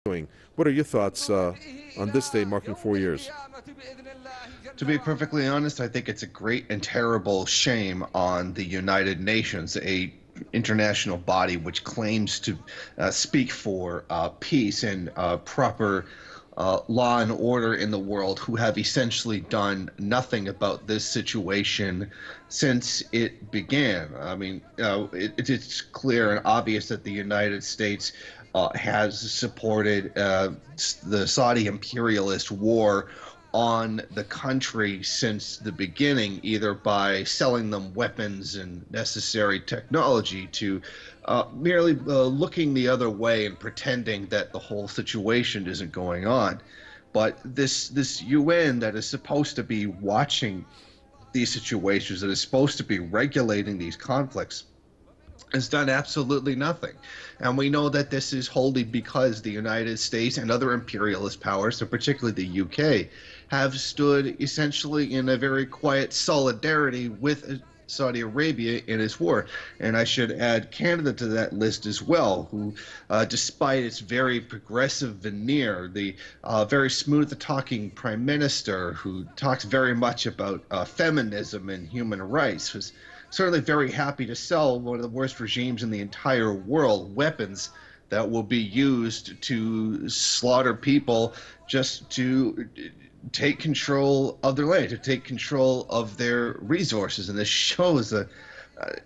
doing. What are your thoughts on this day marking 4 years? To be perfectly honest, I think it's a great and terrible shame on the United Nations, a international body which claims to speak for peace and proper law and order in the world, who have essentially done nothing about this situation since it began. I mean, it's clear and obvious that the United States has supported the Saudi imperialist war on the country since the beginning, either by selling them weapons and necessary technology to merely looking the other way and pretending that the whole situation isn't going on. But this UN that is supposed to be watching these situations, that is supposed to be regulating these conflicts, has done absolutely nothing. And we know that this is wholly because the United States and other imperialist powers, so particularly the UK, have stood essentially in a very quiet solidarity with Saudi Arabia in its war. And I should add Canada to that list as well, who, despite its very progressive veneer, the very smooth talking prime minister who talks very much about feminism and human rights, was certainly very happy to sell one of the worst regimes in the entire world weapons that will be used to slaughter people just to take control of their land, to take control of their resources. And this shows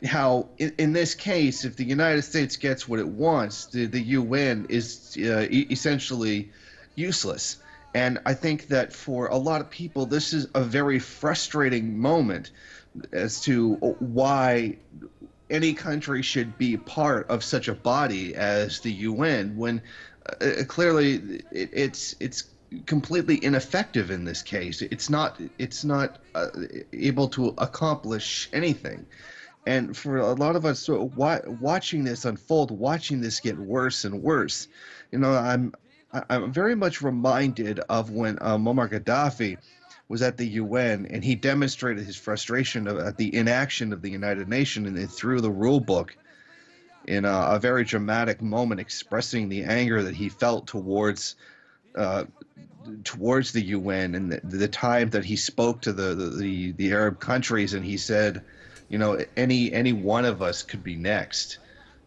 how, in this case, if the United States gets what it wants, the UN is essentially useless. And I think that for a lot of people, this is a very frustrating moment as to why any country should be part of such a body as the UN when clearly it's completely ineffective in this case. It's not able to accomplish anything. And for a lot of us, so watching this unfold, watching this get worse and worse, I'm very much reminded of when Muammar Gaddafi was at the UN and he demonstrated his frustration at the inaction of the United Nations and through the rule book in a very dramatic moment, expressing the anger that he felt uh, towards the UN and the time that he spoke to the Arab countries, and he said, any one of us could be next.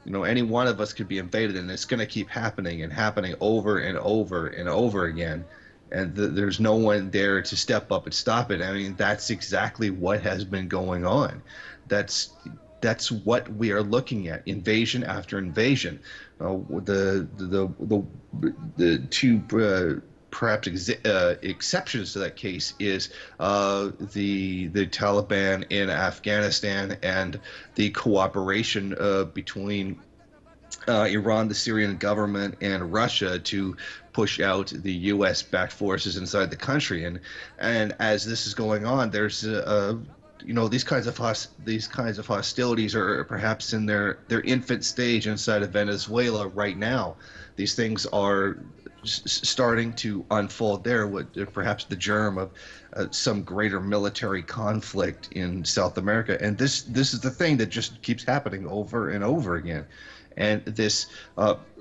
Any one of us could be invaded, and it's going to keep happening and happening over and over and over again. And there's no one there to step up and stop it. I mean, that's exactly what has been going on. That's that's what we are looking at: invasion after invasion. The two perhaps exceptions to that case is the Taliban in Afghanistan and the cooperation between Iran, the Syrian government, and Russia to push out the U.S.-backed forces inside the country. And as this is going on, there's these kinds of hostilities are perhaps in their infant stage inside of Venezuela right now. These things are starting to unfold there, with perhaps the germ of some greater military conflict in South America. And this is the thing that just keeps happening over and over again. And this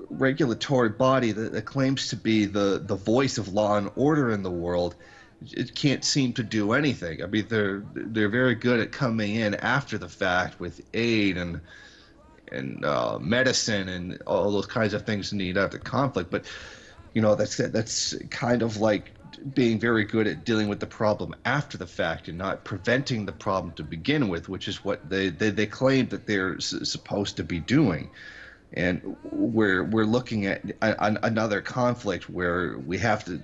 regulatory body that claims to be the voice of law and order in the world, it can't seem to do anything. I mean, they're very good at coming in after the fact with aid and medicine and all those kinds of things needed after conflict. But that's kind of like being very good at dealing with the problem after the fact and not preventing the problem to begin with, which is what they claim that they're supposed to be doing. And we're looking at another conflict where we have to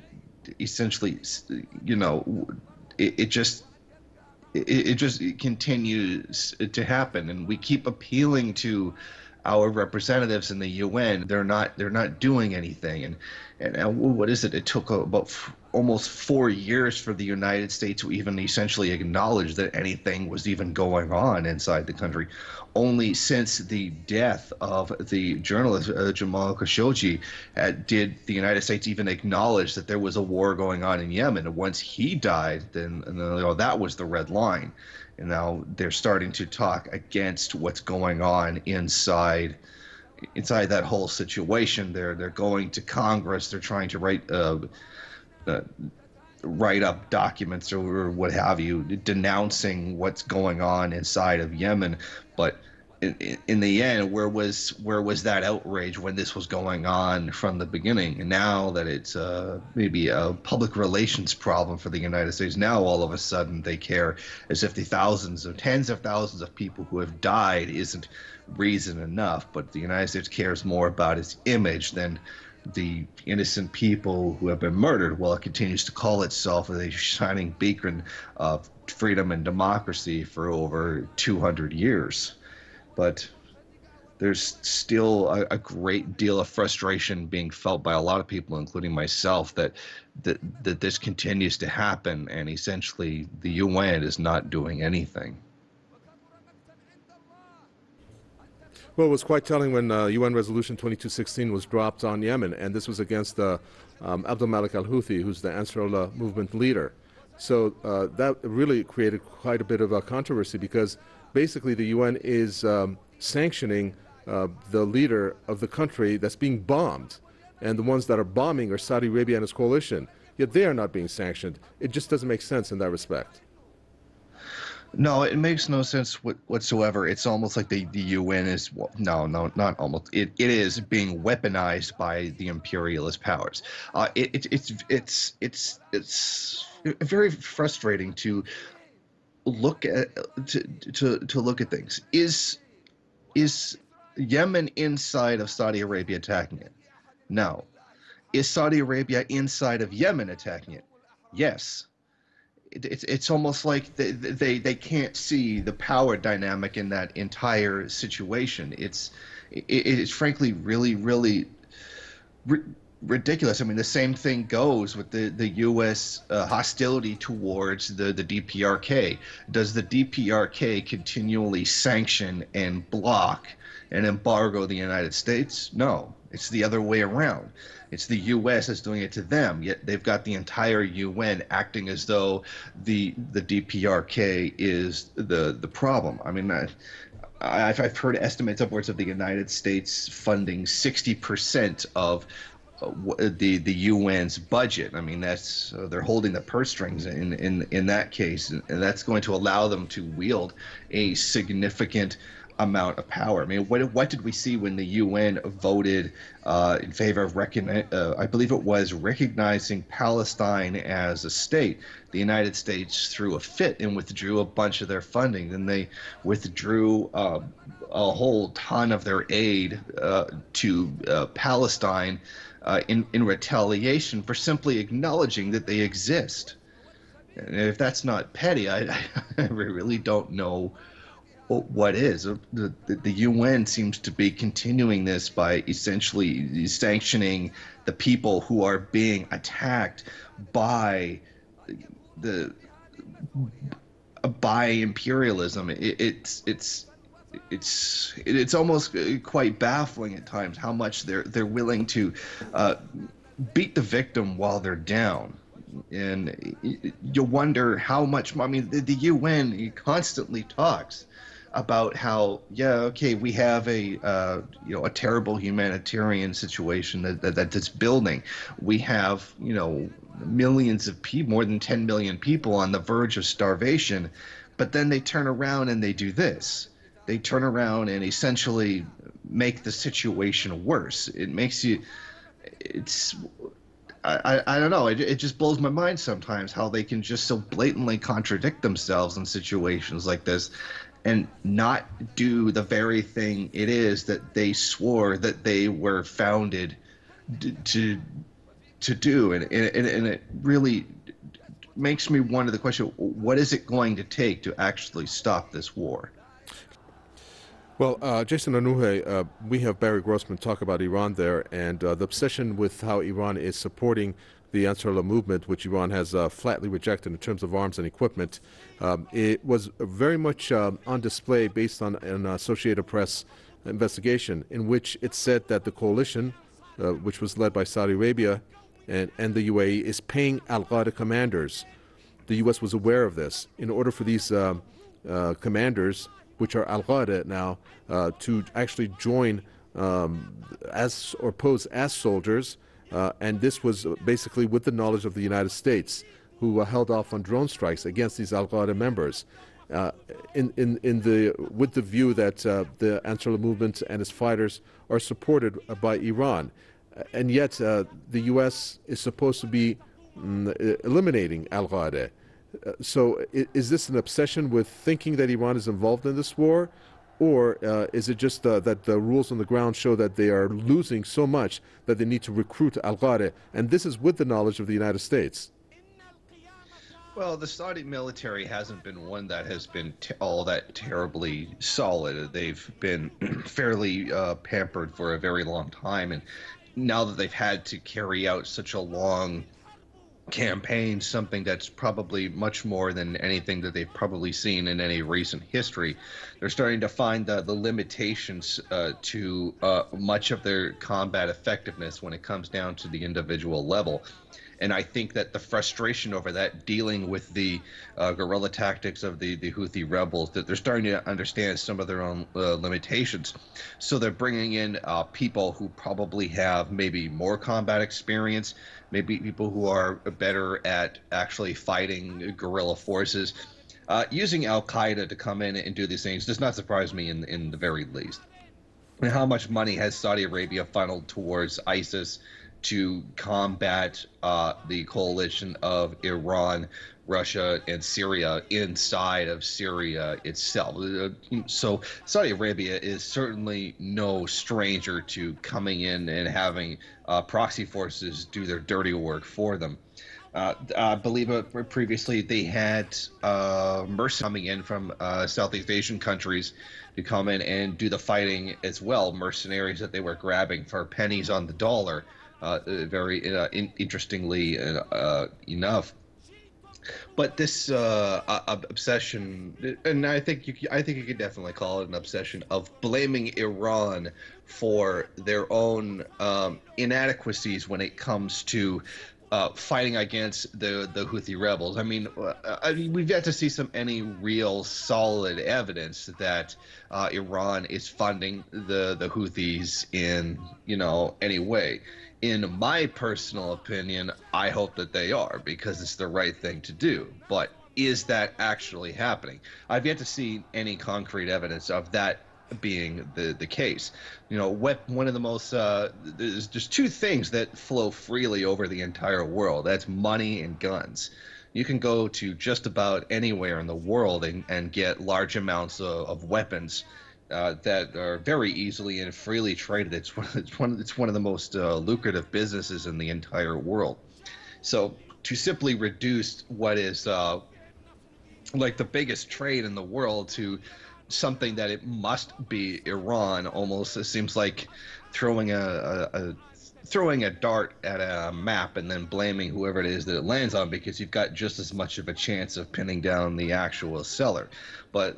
essentially, it just continues to happen, and we keep appealing to our representatives in the UN. They're not doing anything. And what is it? It took about almost 4 years for the United States to even essentially acknowledge that anything was even going on inside the country. Only since the death of the journalist Jamal Khashoggi did the United States even acknowledge that there was a war going on in Yemen. And once he died, then that was the red line. And now they're starting to talk against what's going on inside inside that whole situation. They're going to Congress. They're trying to write up documents or what have you, denouncing what's going on inside of Yemen. But in the end, where was that outrage when this was going on from the beginning? And now that it's maybe a public relations problem for the United States, now all of a sudden they care, as if the thousands of tens of thousands of people who have died isn't reason enough. But the United States cares more about its image than the innocent people who have been murdered, while it continues to call itself a shining beacon of freedom and democracy for over 200 years. But there's still a great deal of frustration being felt by a lot of people, including myself, that this continues to happen, and essentially the UN is not doing anything. Well, it was quite telling when UN Resolution 2216 was dropped on Yemen, and this was against Abdul Malik al-Houthi, who's the Ansarullah movement leader. So that really created quite a bit of a controversy, because basically the UN is sanctioning the leader of the country that's being bombed, and the ones that are bombing are Saudi Arabia and its coalition, yet they are not being sanctioned. It just doesn't make sense in that respect. No, it makes no sense whatsoever. It's almost like the UN is, well, no, not almost. It is being weaponized by the imperialist powers. It's very frustrating to look at to look at things. Is Yemen inside of Saudi Arabia attacking it? No. Is Saudi Arabia inside of Yemen attacking it? Yes. It's almost like they can't see the power dynamic in that entire situation. It's frankly really ridiculous. I mean, the same thing goes with the U.S. Hostility towards the DPRK. Does the DPRK continually sanction and block and embargo the United States? No, it's the other way around. It's the U.S. that's doing it to them, yet they've got the entire UN acting as though the DPRK is the problem. I mean, I've heard estimates upwards of the United States funding 60% of the UN's budget. I mean, that's they're holding the purse strings in that case, and that's going to allow them to wield a significant amount of power. I mean, what did we see when the UN voted in favor of I believe it was recognizing Palestine as a state? The United States threw a fit and withdrew a bunch of their funding. Then they withdrew a whole ton of their aid to Palestine in retaliation for simply acknowledging that they exist. And if that's not petty, I really don't know what is. The UN seems to be continuing this by essentially sanctioning the people who are being attacked by imperialism. It's almost quite baffling at times how much they're willing to beat the victim while they're down. And you wonder how much. I mean, the UN constantly talks about how, yeah, okay, we have a terrible humanitarian situation that's building. We have, millions of people, more than 10 million people on the verge of starvation, but then they turn around and they do this. They turn around and essentially make the situation worse. It makes you, I don't know, it just blows my mind sometimes how they can just so blatantly contradict themselves in situations like this, and not do the very thing it is that they swore that they were founded to do. And it really makes me wonder the question, what is it going to take to actually stop this war? Well, Jason Unruhe, we have Barry Grossman talk about Iran there, and the obsession with how Iran is supporting the Ansarullah movement, which Iran has flatly rejected in terms of arms and equipment. It was very much on display based on an Associated Press investigation in which it said that the coalition, which was led by Saudi Arabia and the UAE, is paying al-Qaeda commanders. The U.S. was aware of this. In order for these commanders, which are al-Qaeda now, to actually join as or posed as soldiers, and this was basically with the knowledge of the United States, who held off on drone strikes against these Al Qaeda members, with the view that the Ansarullah movement and its fighters are supported by Iran, and yet the U.S. is supposed to be eliminating Al Qaeda. So, is this an obsession with thinking that Iran is involved in this war? Or is it just that the rules on the ground show that they are losing so much that they need to recruit Al-Qaeda? And this is with the knowledge of the United States. Well, the Saudi military hasn't been one that has been all that terribly solid. They've been fairly pampered for a very long time. And now that they've had to carry out such a long campaign, something that's probably much more than anything that they've probably seen in any recent history, they're starting to find the limitations to much of their combat effectiveness when it comes down to the individual level. And I think that the frustration over that, dealing with the guerrilla tactics of the Houthi rebels, that they're starting to understand some of their own limitations. So they're bringing in people who probably have maybe more combat experience, maybe people who are better at actually fighting guerrilla forces. Using Al-Qaeda to come in and do these things does not surprise me in the very least. And how much money has Saudi Arabia funneled towards ISIS to combat the coalition of Iran, Russia, and Syria inside of Syria itself? So Saudi Arabia is certainly no stranger to coming in and having proxy forces do their dirty work for them. I believe previously they had mercenaries coming in from Southeast Asian countries to come in and do the fighting as well, mercenaries that they were grabbing for pennies on the dollar. Very interestingly enough, but this obsession, and I think you could definitely call it an obsession of blaming Iran for their own inadequacies when it comes to fighting against the Houthi rebels. I mean, we've yet to see any real solid evidence that Iran is funding the Houthis in any way. In my personal opinion, I hope that they are, because it's the right thing to do. But is that actually happening? I've yet to see any concrete evidence of that being the case. One of the most there's just two things that flow freely over the entire world. That's money and guns. You can go to just about anywhere in the world and get large amounts of weapons that are very easily and freely traded. It's one of the most lucrative businesses in the entire world. So to simply reduce what is like the biggest trade in the world to something that it must be Iran almost seems like throwing a dart at a map and then blaming whoever it is that it lands on, because you've got just as much of a chance of pinning down the actual seller. But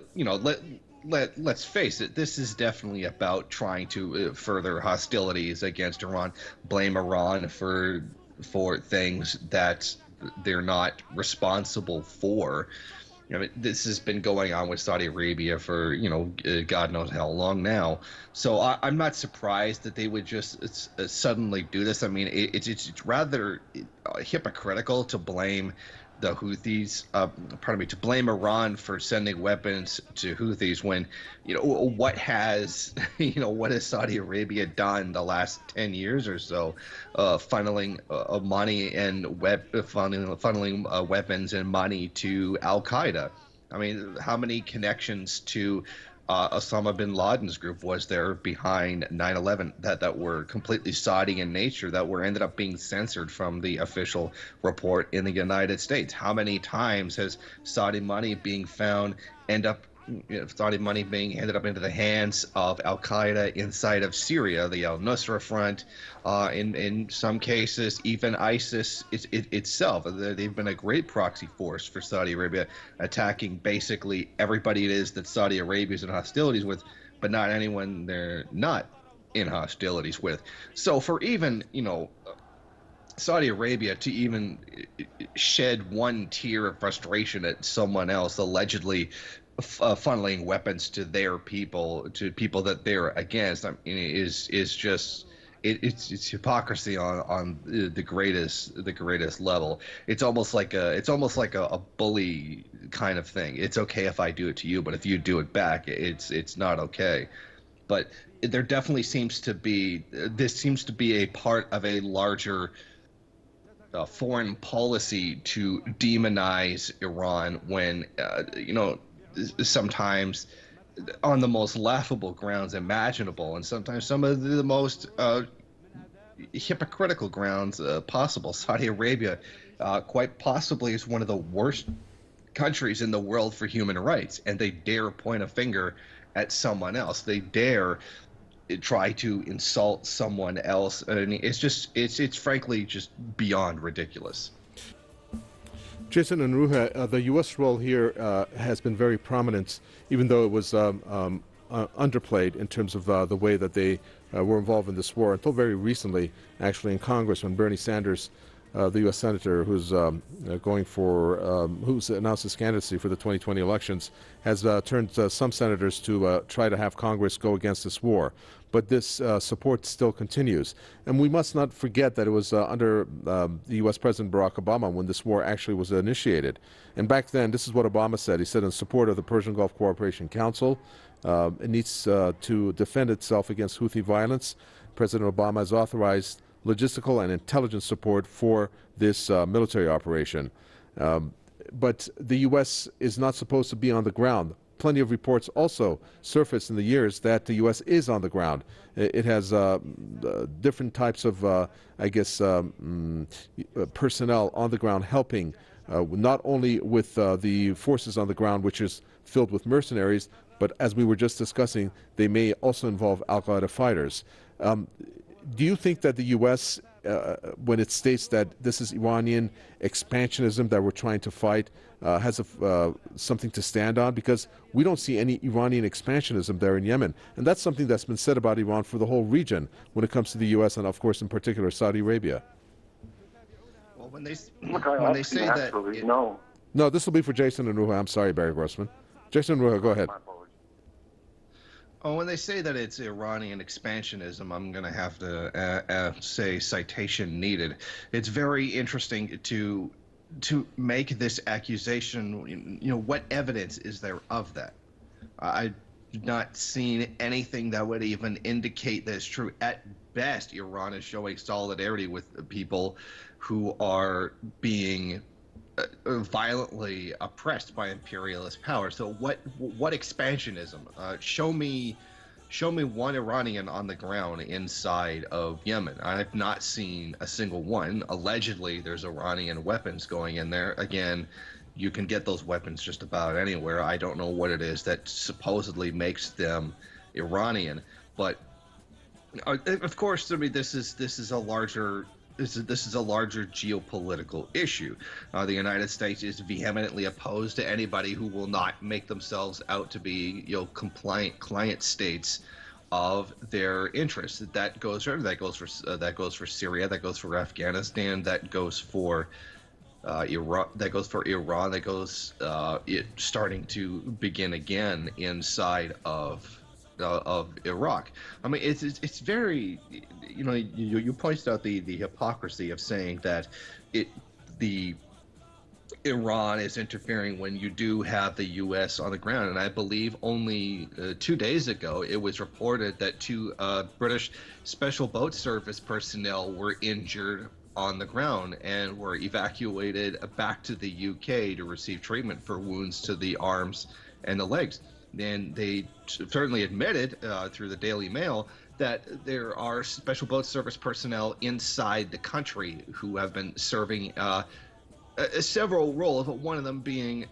let's face it, this is definitely about trying to further hostilities against Iran, blame Iran for things that they're not responsible for. This has been going on with Saudi Arabia for, God knows how long now. So I'm not surprised that they would just suddenly do this. I mean, it's rather hypocritical to blame the Houthis, to blame Iran for sending weapons to Houthis when, what has Saudi Arabia done the last 10 years or so, funneling money and funneling weapons and money to Al-Qaeda. I mean, how many connections to Osama bin Laden's group was there behind 9/11 that were completely Saudi in nature, that ended up being censored from the official report in the United States? How many times has Saudi money being ended up into the hands of Al-Qaeda inside of Syria, the al-Nusra Front, in some cases even ISIS itself? They've been a great proxy force for Saudi Arabia, attacking basically everybody it is that Saudi Arabia is in hostilities with, but not anyone they're not in hostilities with. So for even, Saudi Arabia to even shed one tear of frustration at someone else allegedly funneling weapons to their people, to people that they're against. I mean, is just it's hypocrisy on the greatest level. It's almost like a bully kind of thing. It's okay if I do it to you, but if you do it back, it's not okay. But there definitely seems to be this seems to be a part of a larger foreign policy to demonize Iran when sometimes on the most laughable grounds imaginable, and sometimes some of the most hypocritical grounds possible. Saudi Arabia, quite possibly, is one of the worst countries in the world for human rights, and they dare point a finger at someone else. They dare try to insult someone else. I mean, it's frankly just beyond ridiculous. Jason Unruhe, the U.S. role here has been very prominent, even though it was underplayed in terms of the way that they were involved in this war until very recently, actually in Congress, when Bernie Sanders, the U.S. senator who's who's announced his candidacy for the 2020 elections, has turned some senators to try to have Congress go against this war. But this support still continues. And we must not forget that it was under the U.S. President Barack Obama when this war actually was initiated. And back then, this is what Obama said. He said, in support of the Persian Gulf Cooperation Council, it needs to defend itself against Houthi violence. President Obama has authorized logistical and intelligence support for this military operation. But the U.S. is not supposed to be on the ground. Plenty of reports also surfaced in the years that the U.S. is on the ground. It has different types of, personnel on the ground helping, not only with the forces on the ground, which is filled with mercenaries, but as we were just discussing, they may also involve Al-Qaeda fighters. Do you think that the U.S., when it states that this is Iranian expansionism that we're trying to fight, has something to stand on? Because we don't see any Iranian expansionism there in Yemen. And that's something that's been said about Iran for the whole region when it comes to the U.S. and, of course, in particular, Saudi Arabia. Well, when they say that... No. No, this will be for Jason Unruhe. I'm sorry, Barry Grossman. Jason Unruhe, go ahead. Oh, when they say that it's Iranian expansionism, I'm going to have to say citation needed. It's very interesting to make this accusation. What evidence is there of that? I've not seen anything that would even indicate that it's true. At best, Iran is showing solidarity with people who are being violently oppressed by imperialist power. So what expansionism? Show me one Iranian on the ground inside of Yemen. I've not seen a single one. Allegedly, there's Iranian weapons going in there. Again, you can get those weapons just about anywhere. I don't know what it is that supposedly makes them Iranian, but of course, I mean, this is a larger geopolitical issue. The United States is vehemently opposed to anybody who will not make themselves out to be, compliant client states of their interests. That goes for Syria, that goes for Afghanistan, that goes for Iraq, that goes for Iran, that goes starting to begin again inside of Iraq. I mean, it's very, you pointed out the hypocrisy of saying that Iran is interfering when you do have the U.S. on the ground. And I believe only 2 days ago, it was reported that two British Special Boat Service personnel were injured on the ground and were evacuated back to the UK to receive treatment for wounds to the arms and the legs. And they certainly admitted through the Daily Mail that there are Special Boat Service personnel inside the country who have been serving several roles, but one of them being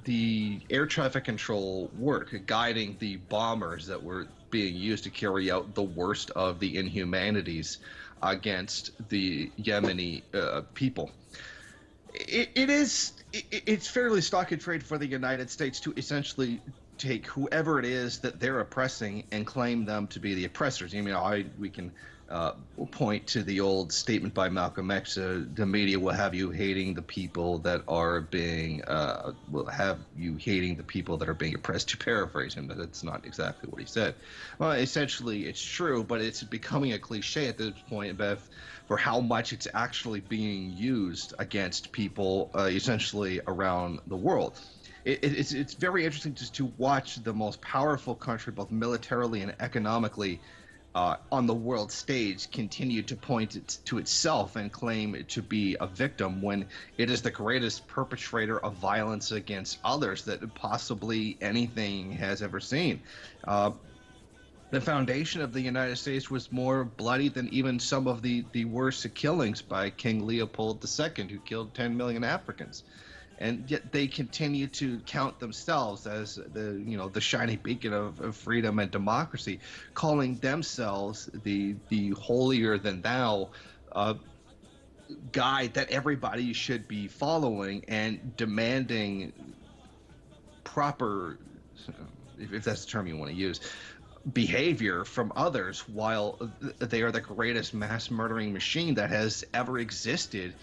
the air traffic control work, guiding the bombers that were being used to carry out the worst of the inhumanities against the Yemeni people. It's fairly stock in trade for the United States to essentially take whoever it is that they're oppressing and claim them to be the oppressors. We can point to the old statement by Malcolm X: "The media will have you hating the people that are being will have you hating the people that are being oppressed." To paraphrase him, that's not exactly what he said. Well, essentially, it's true, but it's becoming a cliche at this point, Beth, for how much it's actually being used against people, essentially around the world. It's very interesting just to watch the most powerful country, both militarily and economically, on the world stage, continue to point it to itself and claim it to be a victim when it is the greatest perpetrator of violence against others that possibly anything has ever seen. Uh, the foundation of the United States was more bloody than even some of the worst killings by King Leopold II, who killed 10 million Africans. And yet they continue to count themselves as the shiny beacon of freedom and democracy, calling themselves the holier than thou guide that everybody should be following, and demanding proper, if that's the term you want to use, behavior from others, while they are the greatest mass murdering machine that has ever existed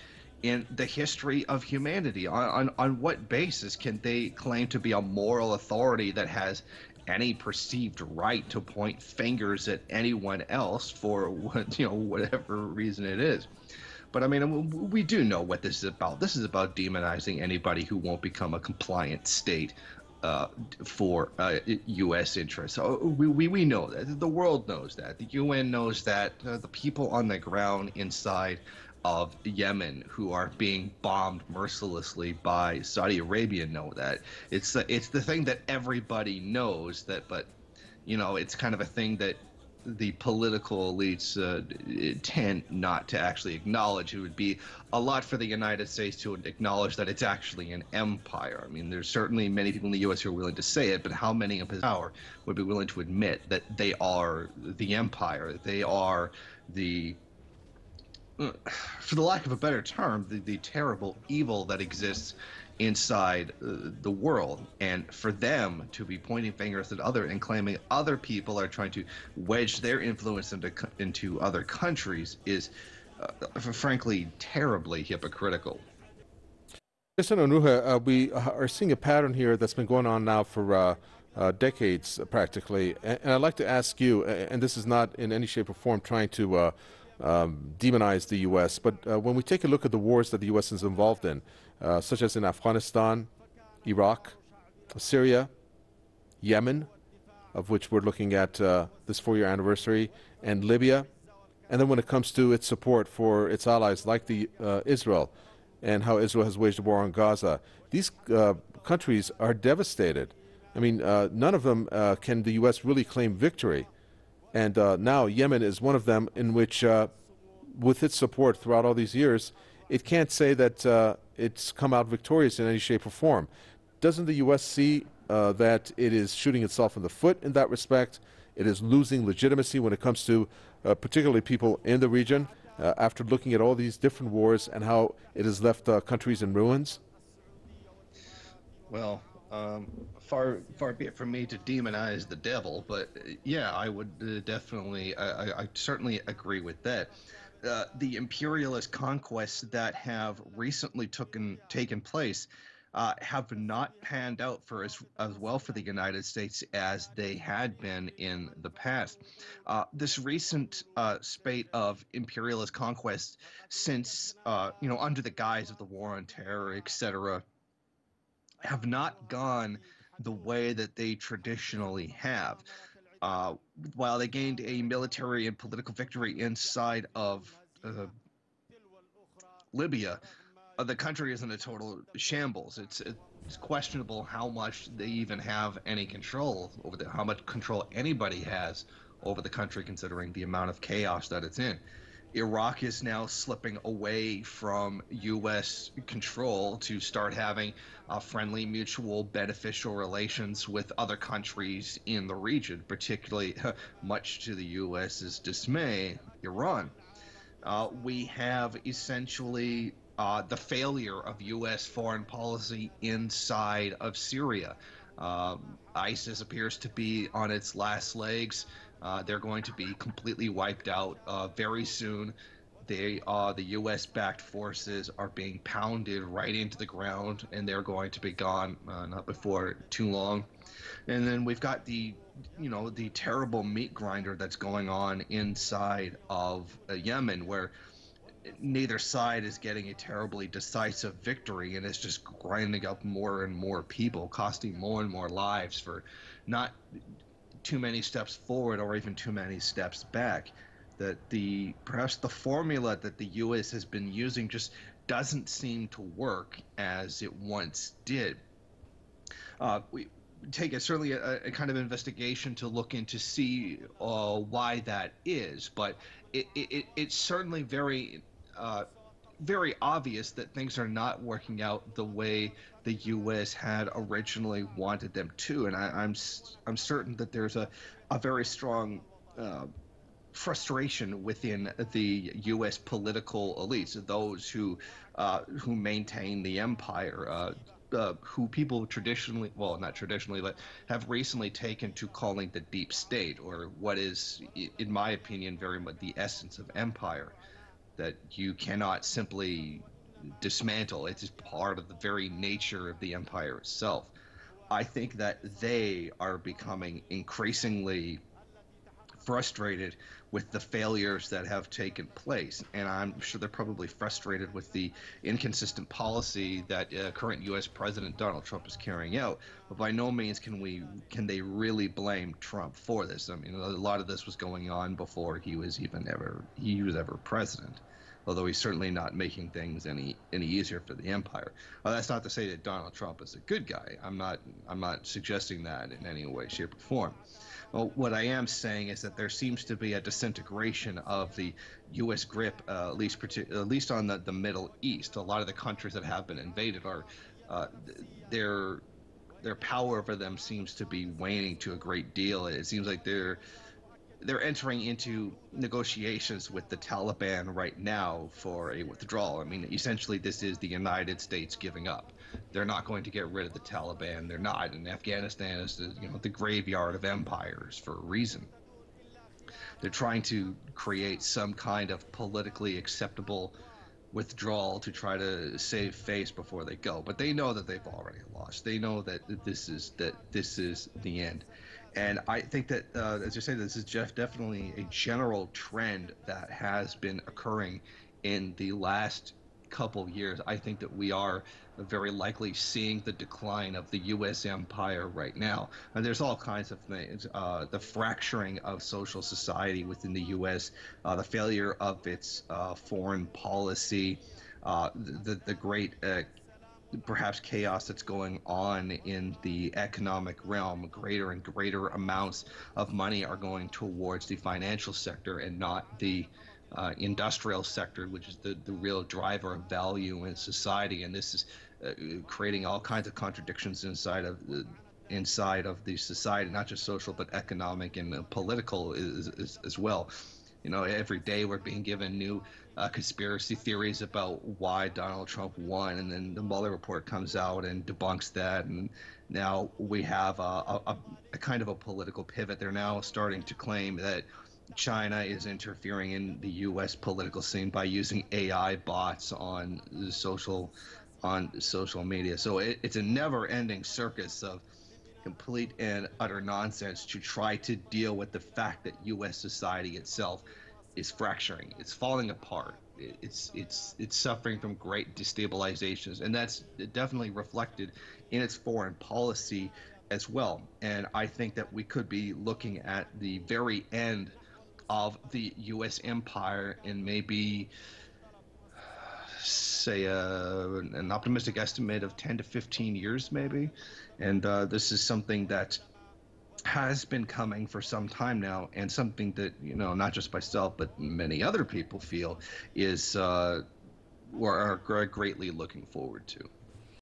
in the history of humanity. On what basis can they claim to be a moral authority that has any perceived right to point fingers at anyone else for whatever reason it is? But I mean, we do know what this is about. This is about demonizing anybody who won't become a compliant state uh, for U.S. interests. So we know that. The world knows that. The UN knows that. The people on the ground inside of Yemen who are being bombed mercilessly by Saudi Arabia know that. It's the thing that everybody knows that, but it's kind of a thing that the political elites tend not to actually acknowledge. It would be a lot for the United States to acknowledge that it's actually an empire. I mean, there's certainly many people in the U.S. who are willing to say it, but how many of his power would be willing to admit that they are the empire? They are the for the lack of a better term, the terrible evil that exists inside the world. And for them to be pointing fingers at other and claiming other people are trying to wedge their influence into other countries is, frankly, terribly hypocritical. Listen, Unruhe, we are seeing a pattern here that's been going on now for decades, practically. And I'd like to ask you, and this is not in any shape or form trying to demonize the U.S., but when we take a look at the wars that the U.S. is involved in, such as in Afghanistan, Iraq, Syria, Yemen, of which we're looking at this 4-year anniversary, and Libya, and then when it comes to its support for its allies like Israel, and how Israel has waged a war on Gaza, these countries are devastated. I mean, none of them can the U.S. really claim victory. And now Yemen is one of them in which, with its support throughout all these years, it can't say that it's come out victorious in any shape or form. Doesn't the U.S. see that it is shooting itself in the foot in that respect? It is losing legitimacy when it comes to particularly people in the region after looking at all these different wars and how it has left countries in ruins? Well, far be it from me to demonize the devil, but yeah, I would definitely, I certainly agree with that. The imperialist conquests that have recently taken place have not panned out for as well for the United States as they had been in the past. This recent spate of imperialist conquests, since under the guise of the war on terror, etc., have not gone the way that they traditionally have. Uh, while they gained a military and political victory inside of Libya, the country is in a total shambles. It's questionable how much they even have any control over how much control anybody has over the country, considering the amount of chaos that it's in. Iraq is now slipping away from U.S. control to start having friendly, mutual, beneficial relations with other countries in the region, particularly, much to the U.S.'s dismay, Iran. We have essentially the failure of U.S. foreign policy inside of Syria. ISIS appears to be on its last legs. They're going to be completely wiped out very soon. The U.S.-backed forces are being pounded right into the ground, and they're going to be gone not before too long. And then we've got the terrible meat grinder that's going on inside of Yemen, where neither side is getting a terribly decisive victory, and it's just grinding up more and more people, costing more and more lives for not too many steps forward or even too many steps back. That the perhaps the formula that the U.S. has been using just doesn't seem to work as it once did. We take certainly a kind of investigation to look into see why that is, but it's certainly very obvious that things are not working out the way the U.S. had originally wanted them to, and I'm certain that there's a very strong frustration within the U.S. political elites, those who maintain the empire, who people traditionally, well, not traditionally, but have recently taken to calling the deep state, or what is, in my opinion, very much the essence of empire, that you cannot simply dismantle. It is part of the very nature of the empire itself. I think that they are becoming increasingly frustrated with the failures that have taken place, and I'm sure they're probably frustrated with the inconsistent policy that current U.S. President Donald Trump is carrying out. But by no means can they really blame Trump for this. I mean, a lot of this was going on before he was ever president. Although he's certainly not making things any easier for the empire. That's not to say that Donald Trump is a good guy. I'm not suggesting that in any way, shape, or form. Well, what I am saying is that there seems to be a disintegration of the U.S. grip, at least on the Middle East. A lot of the countries that have been invaded are their power over them seems to be waning to a great deal. It seems like they're entering into negotiations with the Taliban right now for a withdrawal. I mean, essentially, this is the United States giving up. They're not going to get rid of the Taliban. They're not. And Afghanistan is the graveyard of empires for a reason. They're trying to create some kind of politically acceptable withdrawal to try to save face before they go, but they know that they've already lost. They know that this is the end, and I think that as you say, this is definitely a general trend that has been occurring in the last couple years. I think that we are very likely seeing the decline of the U.S. empire right now. And there's all kinds of things: the fracturing of social society within the U.S., the failure of its foreign policy, the great perhaps chaos that's going on in the economic realm. Greater and greater amounts of money are going towards the financial sector and not the industrial sector, which is the real driver of value in society. And this is creating all kinds of contradictions inside of the society, not just social but economic and political as well. Every day we're being given new conspiracy theories about why Donald Trump won, and then the Mueller report comes out and debunks that. And now we have a kind of a political pivot. They're now starting to claim that China is interfering in the U.S. political scene by using AI bots on social media. So it's a never-ending circus of complete and utter nonsense to try to deal with the fact that U.S. society itself is fracturing. It's falling apart. It's suffering from great destabilizations, and that's definitely reflected in its foreign policy as well. And I think that we could be looking at the very end of the U.S. empire in maybe, say, an optimistic estimate of 10 to 15 years, maybe. And this is something that has been coming for some time now, and something that, not just myself, but many other people feel is we're greatly looking forward to.